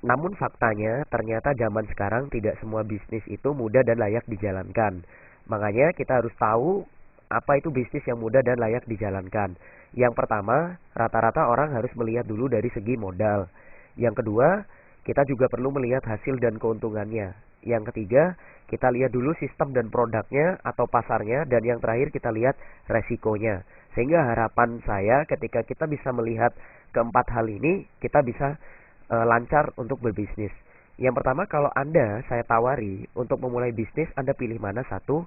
Namun faktanya, ternyata zaman sekarang tidak semua bisnis itu mudah dan layak dijalankan. Makanya kita harus tahu apa itu bisnis yang mudah dan layak dijalankan. Yang pertama, rata-rata orang harus melihat dulu dari segi modal. Yang kedua, kita juga perlu melihat hasil dan keuntungannya. Yang ketiga, kita lihat dulu sistem dan produknya atau pasarnya. Dan yang terakhir, kita lihat resikonya. Sehingga harapan saya ketika kita bisa melihat keempat hal ini, kita bisa lancar untuk berbisnis. Yang pertama, kalau Anda saya tawari untuk memulai bisnis, Anda pilih mana satu?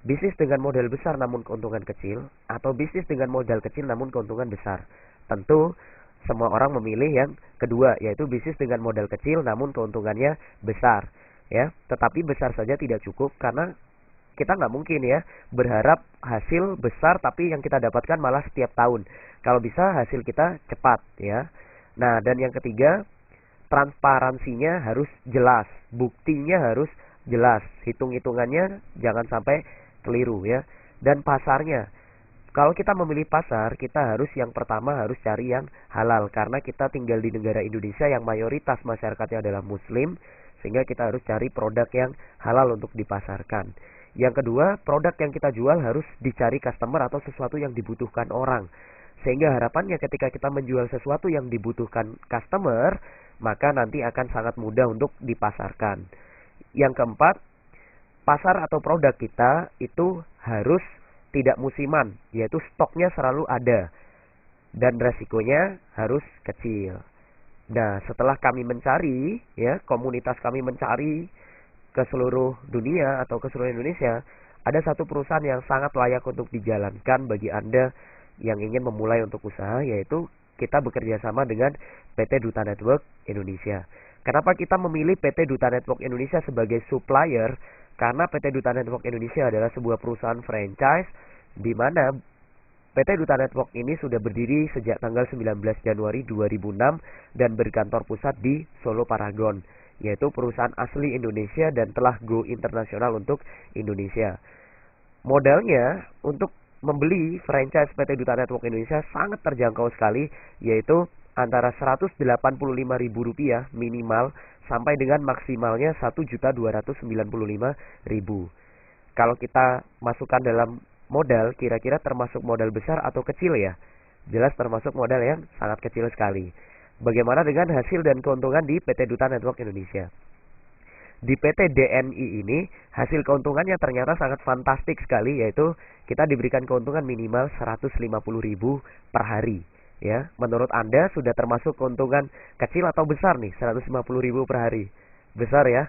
Bisnis dengan modal besar namun keuntungan kecil, atau bisnis dengan modal kecil namun keuntungan besar. Tentu semua orang memilih yang kedua, yaitu bisnis dengan modal kecil namun keuntungannya besar. Ya, tetapi besar saja tidak cukup karena kita nggak mungkin ya berharap hasil besar tapi yang kita dapatkan malah setiap tahun. Kalau bisa hasil kita cepat ya. Nah, dan yang ketiga, transparansinya harus jelas, buktinya harus jelas, hitung-hitungannya jangan sampai keliru ya. Dan pasarnya, kalau kita memilih pasar, kita harus yang pertama harus cari yang halal karena kita tinggal di negara Indonesia yang mayoritas masyarakatnya adalah muslim, sehingga kita harus cari produk yang halal untuk dipasarkan. Yang kedua, produk yang kita jual harus dicari customer atau sesuatu yang dibutuhkan orang. Sehingga harapannya ketika kita menjual sesuatu yang dibutuhkan customer, maka nanti akan sangat mudah untuk dipasarkan. Yang keempat, pasar atau produk kita itu harus tidak musiman, yaitu stoknya selalu ada dan resikonya harus kecil. Nah, setelah kami mencari, ya, komunitas kami mencari ke seluruh dunia atau ke seluruh Indonesia, ada satu perusahaan yang sangat layak untuk dijalankan bagi Anda yang ingin memulai untuk usaha, yaitu kita bekerja sama dengan PT Duta Network Indonesia. Kenapa kita memilih PT Duta Network Indonesia sebagai supplier? Karena PT Duta Network Indonesia adalah sebuah perusahaan franchise di mana PT Duta Network ini sudah berdiri sejak tanggal 19 Januari 2006 dan berkantor pusat di Solo Paragon, yaitu perusahaan asli Indonesia dan telah go internasional untuk Indonesia. Modalnya untuk membeli franchise PT Duta Network Indonesia sangat terjangkau sekali, yaitu antara Rp185.000 minimal sampai dengan maksimalnya Rp1.295.000. Kalau kita masukkan dalam modal, kira-kira termasuk modal besar atau kecil ya? Jelas termasuk modal yang sangat kecil sekali. Bagaimana dengan hasil dan keuntungan di PT Duta Network Indonesia? Di PT DNI ini hasil keuntungannya ternyata sangat fantastik sekali, yaitu kita diberikan keuntungan minimal 150.000 per hari. Ya, menurut Anda sudah termasuk keuntungan kecil atau besar nih 150.000 per hari? Besar ya.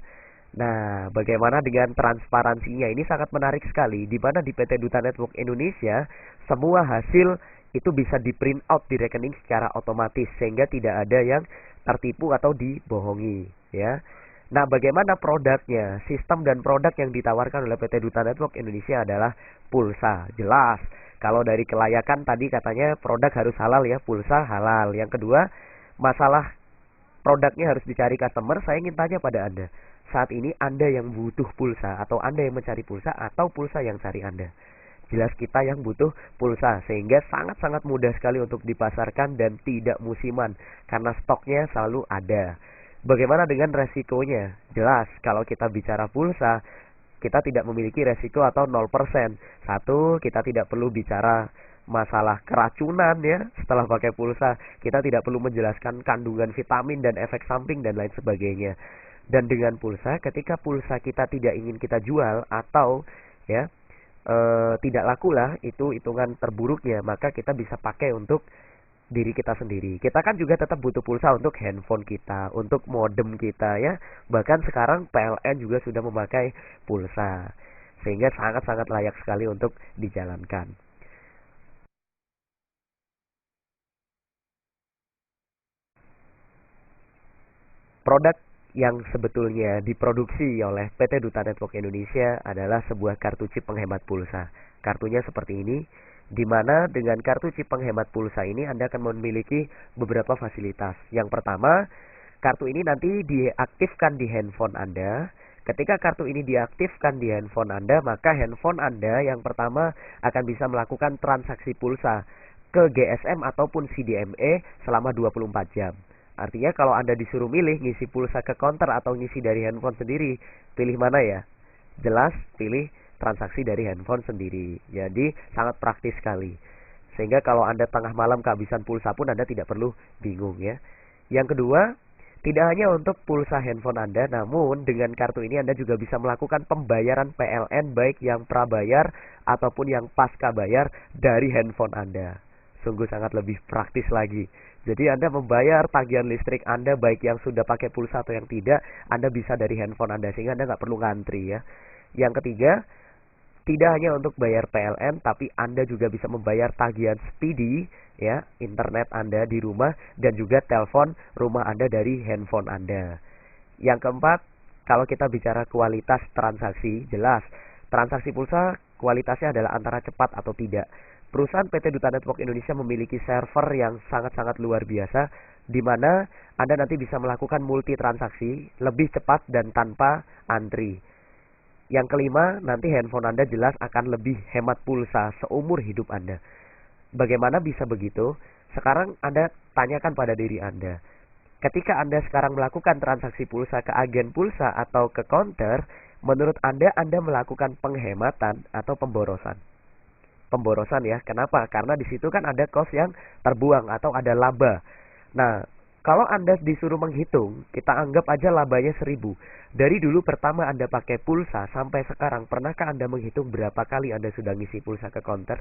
Nah, bagaimana dengan transparansinya? Ini sangat menarik sekali, di mana di PT Duta Network Indonesia semua hasil itu bisa di print out di rekening secara otomatis sehingga tidak ada yang tertipu atau dibohongi ya. Nah, bagaimana produknya? Sistem dan produk yang ditawarkan oleh PT Duta Network Indonesia adalah pulsa. Jelas. Kalau dari kelayakan tadi katanya produk harus halal ya, pulsa halal. Yang kedua, masalah produknya harus dicari customer. Saya ingin tanya pada Anda. Saat ini Anda yang butuh pulsa atau Anda yang mencari pulsa atau pulsa yang cari Anda? Jelas kita yang butuh pulsa, sehingga sangat-sangat mudah sekali untuk dipasarkan dan tidak musiman karena stoknya selalu ada. Bagaimana dengan resikonya? Jelas, kalau kita bicara pulsa, kita tidak memiliki resiko atau 0%. Satu, kita tidak perlu bicara masalah keracunan ya setelah pakai pulsa. Kita tidak perlu menjelaskan kandungan vitamin dan efek samping dan lain sebagainya. Dan dengan pulsa, ketika pulsa kita tidak ingin kita jual atau ya tidak laku lah, itu hitungan terburuknya, maka kita bisa pakai untuk diri kita sendiri. Kita kan juga tetap butuh pulsa untuk handphone kita, untuk modem kita ya. Bahkan sekarang PLN juga sudah memakai pulsa. Sehingga sangat-sangat layak sekali untuk dijalankan. Produk yang sebetulnya diproduksi oleh PT Duta Network Indonesia adalah sebuah kartu chip penghemat pulsa. Kartunya seperti ini, di mana dengan kartu chip penghemat pulsa ini Anda akan memiliki beberapa fasilitas. Yang pertama, kartu ini nanti diaktifkan di handphone Anda. Ketika kartu ini diaktifkan di handphone Anda, maka handphone Anda yang pertama akan bisa melakukan transaksi pulsa ke GSM ataupun CDMA selama 24 jam. Artinya kalau Anda disuruh milih ngisi pulsa ke counter atau ngisi dari handphone sendiri, pilih mana ya? Jelas pilih transaksi dari handphone sendiri. Jadi sangat praktis sekali. Sehingga kalau Anda tengah malam kehabisan pulsa pun Anda tidak perlu bingung ya. Yang kedua, tidak hanya untuk pulsa handphone Anda, namun dengan kartu ini Anda juga bisa melakukan pembayaran PLN baik yang prabayar ataupun yang pasca bayar dari handphone Anda. Sungguh sangat lebih praktis lagi. Jadi Anda membayar tagihan listrik Anda baik yang sudah pakai pulsa atau yang tidak, Anda bisa dari handphone Anda sehingga Anda nggak perlu ngantri ya. Yang ketiga, tidak hanya untuk bayar PLN, tapi Anda juga bisa membayar tagihan speedy, ya, internet Anda di rumah dan juga telepon rumah Anda dari handphone Anda. Yang keempat, kalau kita bicara kualitas transaksi, jelas transaksi pulsa kualitasnya adalah antara cepat atau tidak. Perusahaan PT Duta Network Indonesia memiliki server yang sangat-sangat luar biasa, di mana Anda nanti bisa melakukan multi transaksi lebih cepat dan tanpa antri. Yang kelima, nanti handphone Anda jelas akan lebih hemat pulsa seumur hidup Anda. Bagaimana bisa begitu? Sekarang Anda tanyakan pada diri Anda. Ketika Anda sekarang melakukan transaksi pulsa ke agen pulsa atau ke counter, menurut Anda melakukan penghematan atau pemborosan? Pemborosan ya, kenapa? Karena di situ kan ada cost yang terbuang atau ada laba. Nah, kalau Anda disuruh menghitung, kita anggap aja labanya 1.000. Dari dulu pertama Anda pakai pulsa sampai sekarang, pernahkah Anda menghitung berapa kali Anda sudah ngisi pulsa ke counter?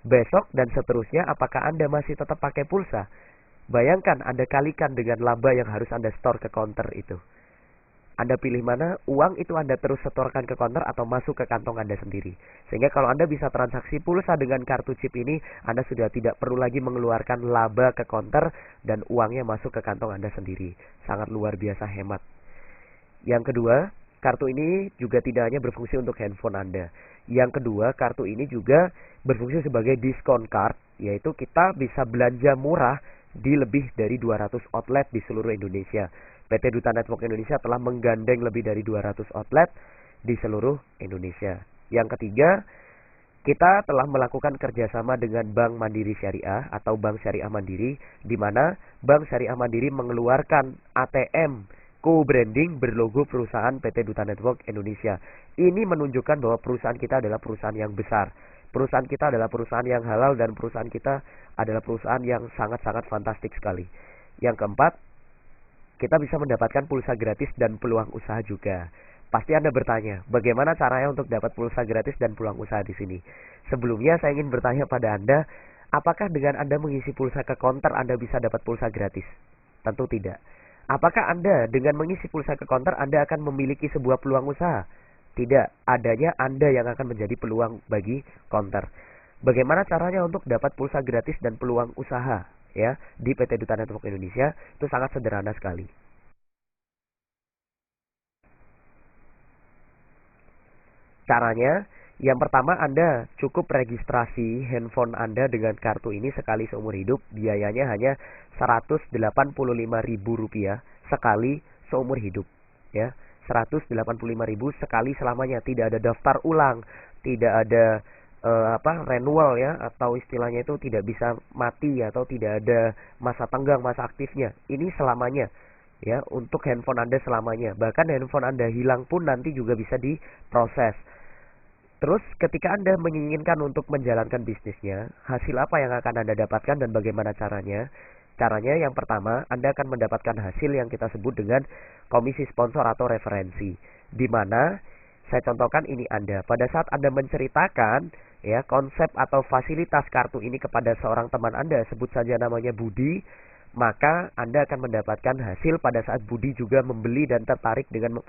Besok dan seterusnya, apakah Anda masih tetap pakai pulsa? Bayangkan Anda kalikan dengan laba yang harus Anda store ke counter itu. Anda pilih mana, uang itu Anda terus setorkan ke counter atau masuk ke kantong Anda sendiri. Sehingga kalau Anda bisa transaksi pulsa dengan kartu chip ini, Anda sudah tidak perlu lagi mengeluarkan laba ke counter dan uangnya masuk ke kantong Anda sendiri. Sangat luar biasa hemat. Yang kedua, kartu ini juga tidak hanya berfungsi untuk handphone Anda. Yang kedua, kartu ini juga berfungsi sebagai diskon card, yaitu kita bisa belanja murah di lebih dari 200 outlet di seluruh Indonesia. PT Duta Network Indonesia telah menggandeng lebih dari 200 outlet di seluruh Indonesia. Yang ketiga, kita telah melakukan kerjasama dengan Bank Mandiri Syariah atau Bank Syariah Mandiri, di mana Bank Syariah Mandiri mengeluarkan ATM co-branding berlogo perusahaan PT Duta Network Indonesia. Ini menunjukkan bahwa perusahaan kita adalah perusahaan yang besar. Perusahaan kita adalah perusahaan yang halal dan perusahaan kita adalah perusahaan yang sangat-sangat fantastik sekali. Yang keempat, kita bisa mendapatkan pulsa gratis dan peluang usaha juga. Pasti Anda bertanya, bagaimana caranya untuk dapat pulsa gratis dan peluang usaha di sini? Sebelumnya saya ingin bertanya pada Anda, apakah dengan Anda mengisi pulsa ke counter Anda bisa dapat pulsa gratis? Tentu tidak. Apakah Anda dengan mengisi pulsa ke counter Anda akan memiliki sebuah peluang usaha? Tidak, adanya Anda yang akan menjadi peluang bagi counter. Bagaimana caranya untuk dapat pulsa gratis dan peluang usaha? Ya, di PT Duta Network Indonesia itu sangat sederhana sekali. Caranya, yang pertama Anda cukup registrasi handphone Anda dengan kartu ini sekali seumur hidup. Biayanya hanya Rp185.000 sekali seumur hidup. Ya, Rp185.000 sekali selamanya. Tidak ada daftar ulang, tidak ada renewal ya, atau istilahnya itu tidak bisa mati atau tidak ada masa tenggang, masa aktifnya. Ini selamanya ya, untuk handphone Anda selamanya. Bahkan handphone Anda hilang pun nanti juga bisa diproses. Terus ketika Anda menginginkan untuk menjalankan bisnisnya, hasil apa yang akan Anda dapatkan dan bagaimana caranya? Caranya yang pertama, Anda akan mendapatkan hasil yang kita sebut dengan komisi sponsor atau referensi. Di mana saya contohkan ini Anda. Pada saat Anda menceritakan ya konsep atau fasilitas kartu ini kepada seorang teman Anda, sebut saja namanya Budi, maka Anda akan mendapatkan hasil pada saat Budi juga membeli dan tertarik dengan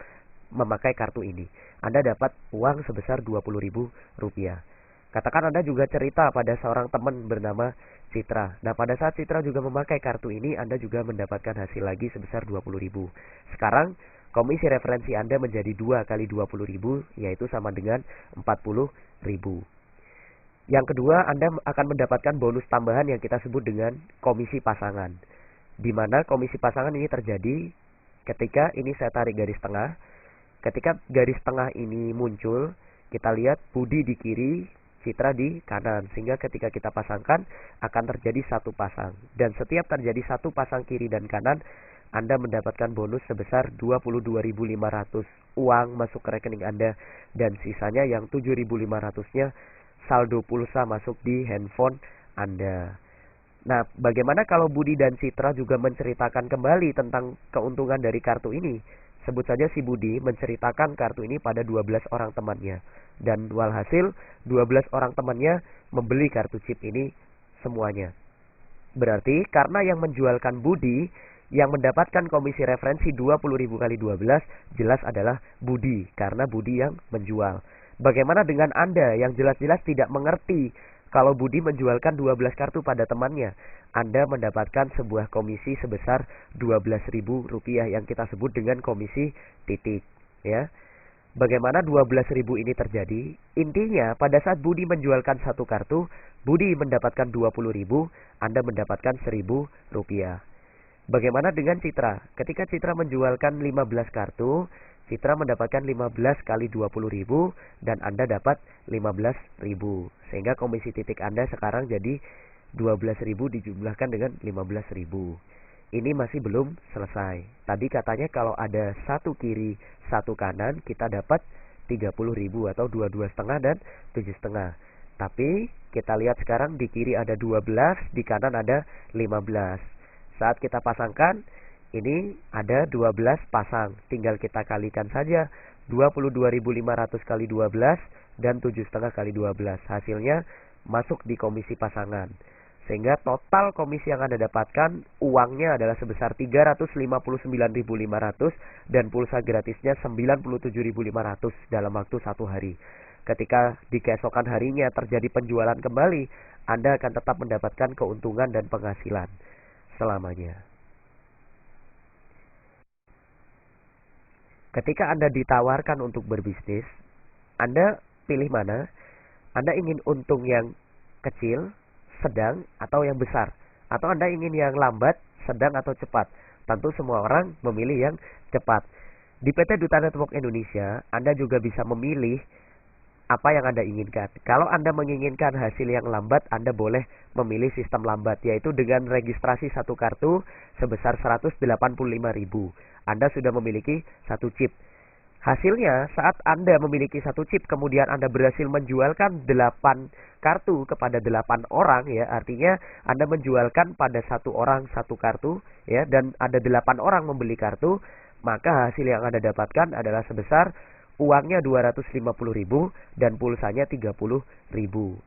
memakai kartu ini. Anda dapat uang sebesar Rp20.000. Katakan Anda juga cerita pada seorang teman bernama Citra. Nah, pada saat Citra juga memakai kartu ini, Anda juga mendapatkan hasil lagi sebesar Rp20.000. Sekarang komisi referensi Anda menjadi 2 kali Rp20.000, yaitu sama dengan Rp40.000. Yang kedua, Anda akan mendapatkan bonus tambahan yang kita sebut dengan komisi pasangan. Di mana komisi pasangan ini terjadi ketika ini saya tarik garis tengah. Ketika garis tengah ini muncul, kita lihat Budi di kiri, Citra di kanan. Sehingga ketika kita pasangkan akan terjadi satu pasang. Dan setiap terjadi satu pasang kiri dan kanan, Anda mendapatkan bonus sebesar 22.500 uang masuk ke rekening Anda. Dan sisanya yang 7.500-nya saldo pulsa masuk di handphone Anda. Nah, bagaimana kalau Budi dan Citra juga menceritakan kembali tentang keuntungan dari kartu ini? Sebut saja si Budi menceritakan kartu ini pada 12 orang temannya. Dan walhasil 12 orang temannya membeli kartu chip ini semuanya. Berarti karena yang menjualkan Budi, yang mendapatkan komisi referensi 20.000 kali 12 jelas adalah Budi, karena Budi yang menjual. Bagaimana dengan Anda yang jelas-jelas tidak mengerti kalau Budi menjualkan 12 kartu pada temannya? Anda mendapatkan sebuah komisi sebesar Rp12.000 yang kita sebut dengan komisi titik, ya. Bagaimana 12.000 ini terjadi? Intinya pada saat Budi menjualkan satu kartu, Budi mendapatkan 20.000, Anda mendapatkan Rp1.000. Bagaimana dengan Citra? Ketika Citra menjualkan 15 kartu, Citra mendapatkan 15 kali 20.000 dan Anda dapat 15.000. Sehingga komisi titik Anda sekarang jadi 12.000 dijumlahkan dengan 15.000. Ini masih belum selesai. Tadi katanya kalau ada satu kiri, satu kanan, kita dapat 30.000 atau 22,5 dan 7,5. Tapi kita lihat sekarang di kiri ada 12, di kanan ada 15. Saat kita pasangkan, ini ada 12 pasang. Tinggal kita kalikan saja 22.500 kali 12 dan 7,5 kali 12. Hasilnya masuk di komisi pasangan. Sehingga total komisi yang Anda dapatkan uangnya adalah sebesar 359.500 dan pulsa gratisnya 97.500 dalam waktu satu hari. Ketika di keesokan harinya terjadi penjualan kembali, Anda akan tetap mendapatkan keuntungan dan penghasilan selamanya. Ketika Anda ditawarkan untuk berbisnis, Anda pilih mana? Anda ingin untung yang kecil, sedang, atau yang besar? Atau Anda ingin yang lambat, sedang, atau cepat? Tentu semua orang memilih yang cepat. Di PT Duta Network Indonesia, Anda juga bisa memilih apa yang Anda inginkan. Kalau Anda menginginkan hasil yang lambat, Anda boleh memilih sistem lambat, yaitu dengan registrasi satu kartu sebesar 185.000. Anda sudah memiliki satu chip. Hasilnya, saat Anda memiliki satu chip, kemudian Anda berhasil menjualkan 8 kartu kepada 8 orang, ya, artinya Anda menjualkan pada satu orang satu kartu, ya, dan ada 8 orang membeli kartu, maka hasil yang Anda dapatkan adalah sebesar uangnya 250.000 dan pulsanya 30.000.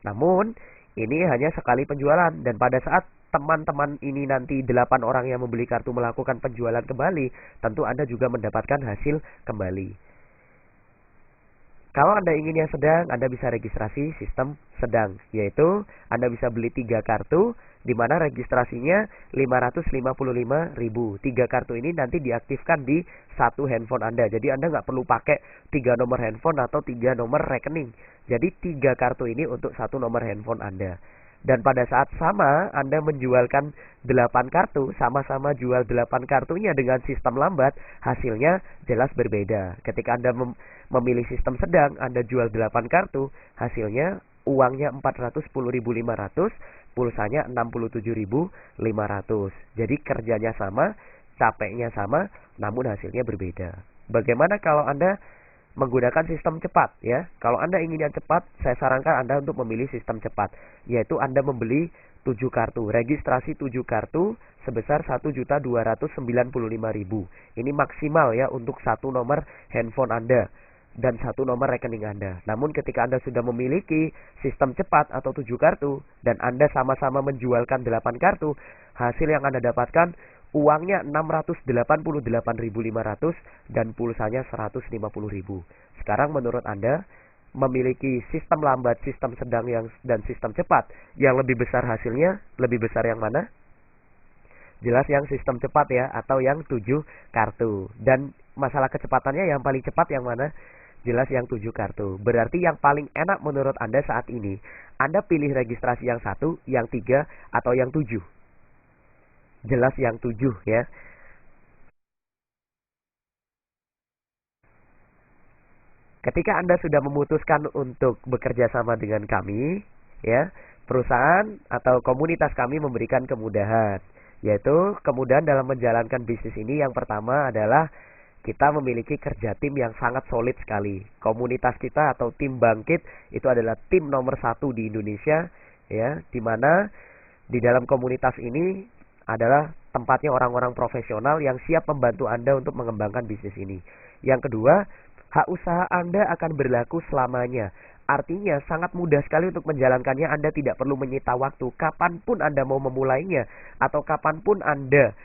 Namun, ini hanya sekali penjualan, dan pada saat teman-teman ini nanti 8 orang yang membeli kartu melakukan penjualan kembali, tentu Anda juga mendapatkan hasil kembali. Kalau Anda ingin yang sedang, Anda bisa registrasi sistem sedang, yaitu Anda bisa beli 3 kartu, di mana registrasinya 555.000. 3 kartu ini nanti diaktifkan di satu handphone Anda. Jadi Anda nggak perlu pakai 3 nomor handphone atau 3 nomor rekening. Jadi 3 kartu ini untuk satu nomor handphone Anda. Dan pada saat sama Anda menjualkan 8 kartu, sama-sama jual 8 kartunya dengan sistem lambat, hasilnya jelas berbeda. Ketika Anda memilih sistem sedang, Anda jual 8 kartu, hasilnya uangnya 410.500, pulsanya 67.500. Jadi kerjanya sama, capeknya sama, namun hasilnya berbeda. Bagaimana kalau Anda menggunakan sistem cepat, ya? Kalau Anda ingin yang cepat, saya sarankan Anda untuk memilih sistem cepat, yaitu Anda membeli 7 kartu, registrasi 7 kartu sebesar 1.295.000. Ini maksimal, ya, untuk satu nomor handphone Anda dan satu nomor rekening Anda. Namun ketika Anda sudah memiliki sistem cepat atau 7 kartu dan Anda sama-sama menjualkan 8 kartu, hasil yang Anda dapatkan uangnya 688.500 dan pulsanya 150.000. Sekarang menurut Anda memiliki sistem lambat, sistem sedang dan sistem cepat yang lebih besar hasilnya, lebih besar yang mana? Jelas yang sistem cepat, ya, atau yang 7 kartu. Dan masalah kecepatannya yang paling cepat yang mana? Jelas yang 7 kartu. Berarti yang paling enak menurut Anda saat ini, Anda pilih registrasi yang 1, yang 3, atau yang 7. Jelas yang 7, ya. Ketika Anda sudah memutuskan untuk bekerja sama dengan kami, ya, perusahaan atau komunitas kami memberikan kemudahan, yaitu kemudahan dalam menjalankan bisnis ini. Yang pertama adalah kita memiliki kerja tim yang sangat solid sekali. Komunitas kita atau tim Bangkit itu adalah tim nomor 1 di Indonesia, ya, di mana di dalam komunitas ini adalah tempatnya orang-orang profesional yang siap membantu Anda untuk mengembangkan bisnis ini. Yang kedua, hak usaha Anda akan berlaku selamanya. Artinya sangat mudah sekali untuk menjalankannya. Anda tidak perlu menyita waktu. Kapanpun Anda mau memulainya, atau kapanpun Anda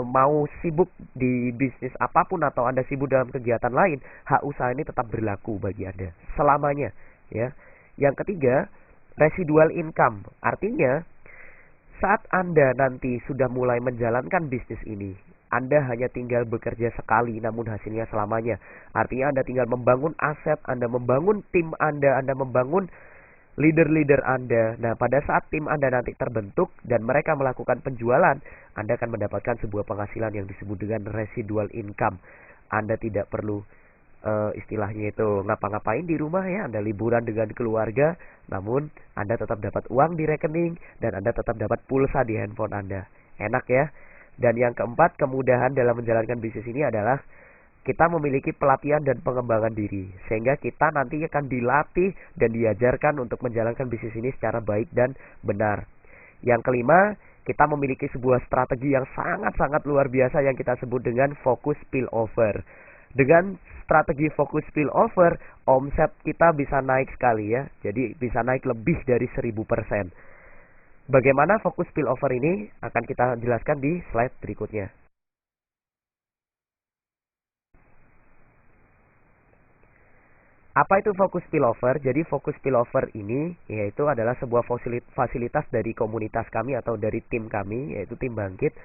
mau sibuk di bisnis apapun, atau Anda sibuk dalam kegiatan lain, hak usaha ini tetap berlaku bagi Anda selamanya, ya. Yang ketiga, residual income. Artinya saat Anda nanti sudah mulai menjalankan bisnis ini, Anda hanya tinggal bekerja sekali namun hasilnya selamanya. Artinya Anda tinggal membangun aset, Anda membangun tim Anda membangun leader-leader Anda. Nah, pada saat tim Anda nanti terbentuk dan mereka melakukan penjualan, Anda akan mendapatkan sebuah penghasilan yang disebut dengan residual income. Anda tidak perlu istilahnya itu ngapa-ngapain di rumah, ya. Anda liburan dengan keluarga, namun Anda tetap dapat uang di rekening dan Anda tetap dapat pulsa di handphone Anda. Enak, ya. Dan yang keempat, kemudahan dalam menjalankan bisnis ini adalah kita memiliki pelatihan dan pengembangan diri, sehingga kita nanti akan dilatih dan diajarkan untuk menjalankan bisnis ini secara baik dan benar. Yang kelima, kita memiliki sebuah strategi yang sangat-sangat luar biasa yang kita sebut dengan focus spillover. Dengan strategi focus spillover, omset kita bisa naik sekali, ya. Jadi bisa naik lebih dari 1000%. Bagaimana focus spillover ini akan kita jelaskan di slide berikutnya. Apa itu focus spillover? Jadi focus spillover ini yaitu adalah sebuah fasilitas dari komunitas kami atau dari tim kami, yaitu tim Bangkit.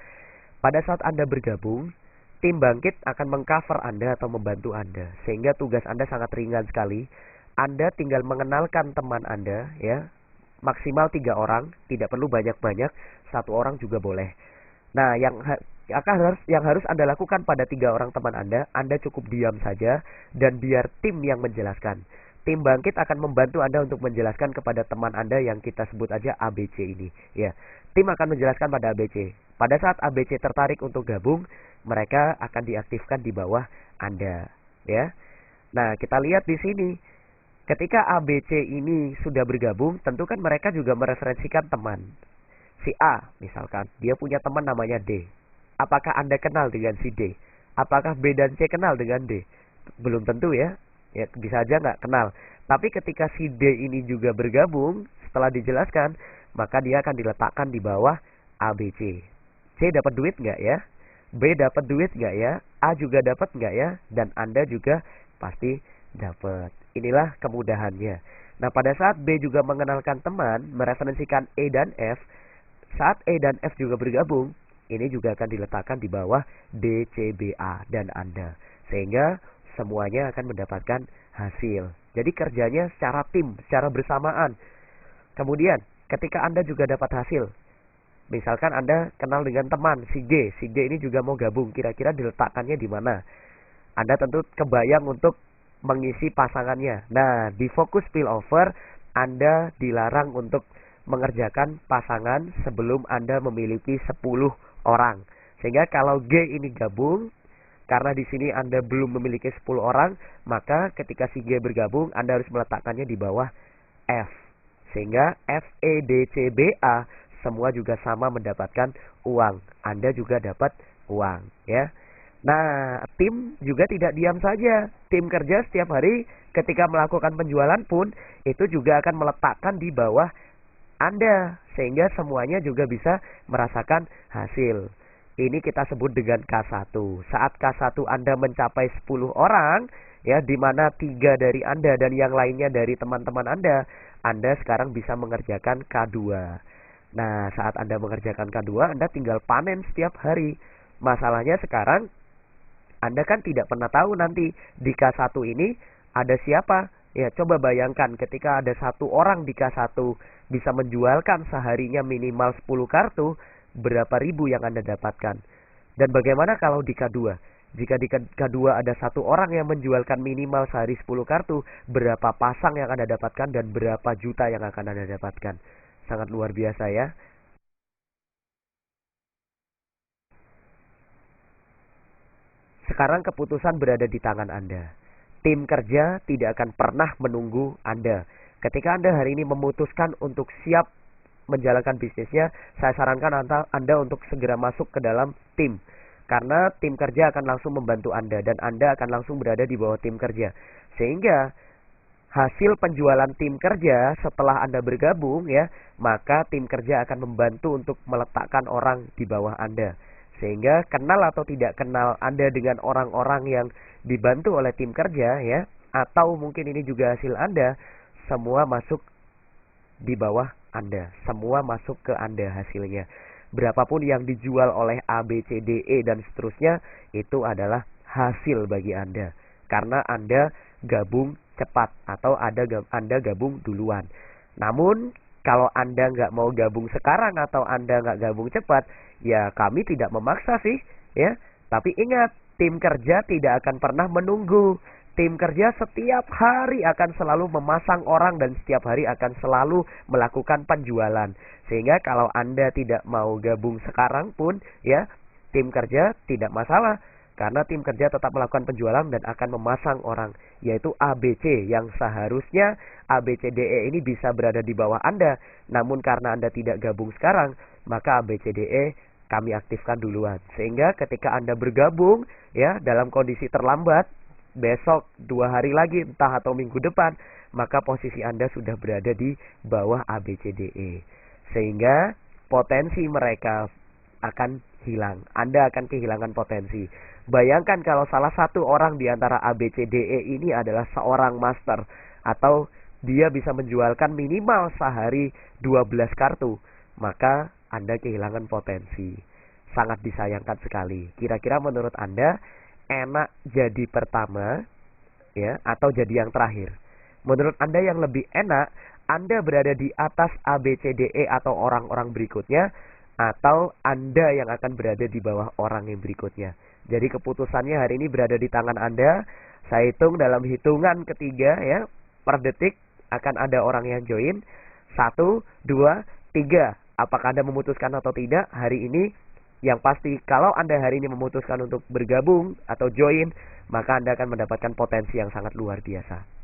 Pada saat Anda bergabung, tim Bangkit akan mengcover Anda atau membantu Anda, sehingga tugas Anda sangat ringan sekali. Anda tinggal mengenalkan teman Anda, ya, maksimal 3 orang, tidak perlu banyak-banyak, 1 orang juga boleh. Nah, yang harus Anda lakukan pada 3 orang teman Anda cukup diam saja dan biar tim yang menjelaskan. Tim Bangkit akan membantu Anda untuk menjelaskan kepada teman Anda yang kita sebut aja ABC ini, ya. Tim akan menjelaskan pada ABC. Pada saat ABC tertarik untuk gabung, mereka akan diaktifkan di bawah Anda, ya. Nah, kita lihat di sini. Ketika ABC ini sudah bergabung, tentu kan mereka juga mereferensikan teman. Si A misalkan, dia punya teman namanya D. Apakah Anda kenal dengan si D? Apakah B dan C kenal dengan D? Belum tentu, ya. Ya, bisa aja nggak kenal. Tapi ketika si D ini juga bergabung, setelah dijelaskan, maka dia akan diletakkan di bawah ABC. C dapat duit nggak, ya? B dapat duit nggak, ya? A juga dapat nggak, ya? Dan Anda juga pasti dapat. Inilah kemudahannya. Nah, pada saat B juga mengenalkan teman, mereferensikan E dan F, saat E dan F juga bergabung, ini juga akan diletakkan di bawah D, C, B, A dan Anda. Sehingga semuanya akan mendapatkan hasil. Jadi kerjanya secara tim, secara bersamaan. Kemudian ketika Anda juga dapat hasil, misalkan Anda kenal dengan teman si G ini juga mau gabung, kira-kira diletakkannya di mana? Anda tentu kebayang untuk mengisi pasangannya. Nah, di focus spillover Anda dilarang untuk mengerjakan pasangan sebelum Anda memiliki 10 orang. Sehingga kalau G ini gabung, karena di sini Anda belum memiliki 10 orang, maka ketika si G bergabung, Anda harus meletakkannya di bawah F. Sehingga F, E, D, C, B, A semua juga sama mendapatkan uang. Anda juga dapat uang, ya. Nah, tim juga tidak diam saja. Tim kerja setiap hari ketika melakukan penjualan pun itu juga akan meletakkan di bawah Anda, sehingga semuanya juga bisa merasakan hasil. Ini kita sebut dengan K1. Saat K1 Anda mencapai 10 orang, ya, di mana 3 dari Anda dan yang lainnya dari teman-teman Anda sekarang bisa mengerjakan K2. Nah, saat Anda mengerjakan K2, Anda tinggal panen setiap hari. Masalahnya sekarang Anda kan tidak pernah tahu nanti di K1 ini ada siapa. Ya, coba bayangkan ketika ada 1 orang di K1 bisa menjualkan seharinya minimal 10 kartu, berapa ribu yang Anda dapatkan. Dan bagaimana kalau di K2? Jika di kedua ada satu orang yang menjualkan minimal sehari 10 kartu, berapa pasang yang Anda dapatkan dan berapa juta yang akan Anda dapatkan. Sangat luar biasa ya. Sekarang keputusan berada di tangan Anda. Tim kerja tidak akan pernah menunggu Anda. Ketika Anda hari ini memutuskan untuk siap menjalankan bisnisnya, saya sarankan Anda untuk segera masuk ke dalam tim. Karena tim kerja akan langsung membantu Anda dan Anda akan langsung berada di bawah tim kerja. Sehingga hasil penjualan tim kerja setelah Anda bergabung ya, maka tim kerja akan membantu untuk meletakkan orang di bawah Anda. Sehingga kenal atau tidak kenal Anda dengan orang-orang yang dibantu oleh tim kerja ya, atau mungkin ini juga hasil Anda, semua masuk di bawah Anda. Semua masuk ke Anda hasilnya. Berapapun yang dijual oleh A, B, C, D, E dan seterusnya, itu adalah hasil bagi Anda. Karena Anda gabung cepat atau Anda gabung duluan. Namun kalau Anda nggak mau gabung sekarang atau Anda nggak gabung cepat, ya kami tidak memaksa sih, ya. Tapi ingat, tim kerja tidak akan pernah menunggu. Tim kerja setiap hari akan selalu memasang orang dan setiap hari akan selalu melakukan penjualan. Sehingga kalau Anda tidak mau gabung sekarang pun, ya, tim kerja tidak masalah. Karena tim kerja tetap melakukan penjualan dan akan memasang orang, yaitu ABC, yang seharusnya ABCDE ini bisa berada di bawah Anda. Namun karena Anda tidak gabung sekarang, maka ABCDE kami aktifkan duluan. Sehingga ketika Anda bergabung, ya, dalam kondisi terlambat, besok, 2 hari lagi, entah atau minggu depan, maka posisi Anda sudah berada di bawah ABCDE. Sehingga potensi mereka akan hilang. Anda akan kehilangan potensi. Bayangkan kalau salah satu orang di antara ABCDE ini adalah seorang master, atau dia bisa menjualkan minimal sehari 12 kartu, maka Anda kehilangan potensi. Sangat disayangkan sekali. Kira-kira menurut Anda enak jadi pertama ya atau jadi yang terakhir? Menurut Anda yang lebih enak Anda berada di atas ABCDE atau orang-orang berikutnya, atau Anda yang akan berada di bawah orang yang berikutnya? Jadi keputusannya hari ini berada di tangan Anda. Saya hitung dalam hitungan ketiga ya, per detik akan ada orang yang join. 1, 2, 3. Apakah Anda memutuskan atau tidak hari ini? Yang pasti kalau Anda hari ini memutuskan untuk bergabung atau join, maka Anda akan mendapatkan potensi yang sangat luar biasa.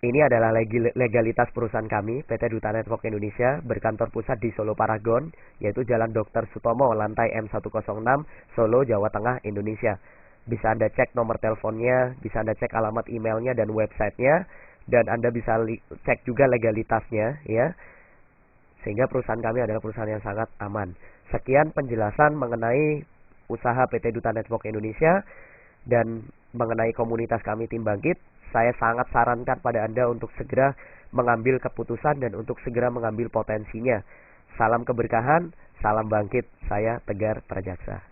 Ini adalah legalitas perusahaan kami, PT Duta Network Indonesia, berkantor pusat di Solo Paragon, yaitu Jalan Dr. Sutomo, lantai M106, Solo, Jawa Tengah, Indonesia. Bisa Anda cek nomor teleponnya, bisa Anda cek alamat emailnya dan websitenya, dan Anda bisa cek juga legalitasnya, ya. Sehingga perusahaan kami adalah perusahaan yang sangat aman. Sekian penjelasan mengenai usaha PT Duta Network Indonesia dan mengenai komunitas kami Tim Bangkit. Saya sangat sarankan pada Anda untuk segera mengambil keputusan dan untuk segera mengambil potensinya. Salam keberkahan, salam bangkit. Saya Tegar Prajaksa.